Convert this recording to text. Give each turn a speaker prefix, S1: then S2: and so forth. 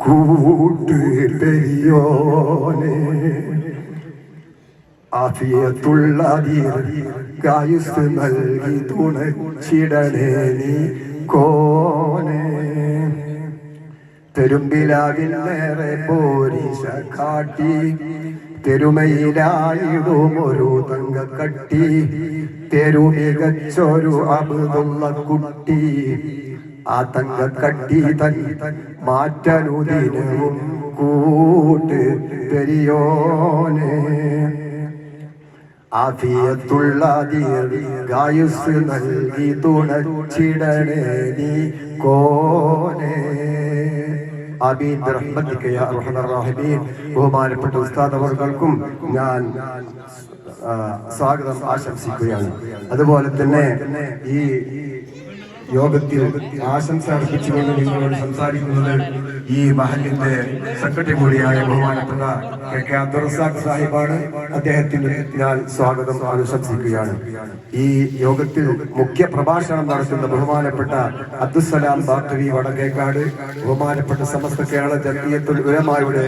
S1: കൂട്ട് പെരിയോനെ ആഫിയത്തുള്ള ദീർഘായുസ് നൽകി തുണച്ചിടണേ നീ കോനെ. തെരുമ്പിലാവിലേറെ പോരിശ കാട്ടി തെരുമയിലായിടും ഒരു തങ്കക്കട്ടി. തെരുമികച്ചൊരു അബ്ദുള്ള കുട്ടി ആ തങ്കക്കട്ടി തൻ മാറ്റനുദിനവും കൂട്ട് പെരിയോനെ. ആഫിയത്തുള്ള ദീർഘായുസ് നൽകി തുണച്ചിടണേ നീ കോനെ. ആമീൻ ബിറഹ്മതിക യാ അർഹമർ റഹീമീൻ. ബഹുമാനപ്പെട്ട ഉസ്താദ് അവർക്കും ഞാൻ സ്വാഗതം ആശംസിക്കുകയാണ്. അതുപോലെ തന്നെ ഈ യോഗത്തിൽ ആശംസ അർപ്പിച്ചുകൊണ്ട് നിങ്ങളോട് സംസാരിക്കുന്നത് ഈ മഹലിന്റെ സെക്രട്ടറി കൂടിയായ ബഹുമാനപ്പെട്ട കെ അബ്ദുൾ റസാഖ് സാഹിബാണ്. അദ്ദേഹത്തിന് ഞാൻ സ്വാഗതം ആശംസിക്കുകയാണ്. ഈ യോഗത്തിൽ മുഖ്യ പ്രഭാഷണം നടത്തുന്ന ബഹുമാനപ്പെട്ട അബ്ദുസ്സലാം ബാഖവി വടക്കേക്കാട്, ബഹുമാനപ്പെട്ട സമസ്ത കേരള ജംഇയ്യത്തുൽ ഉലമായുടെ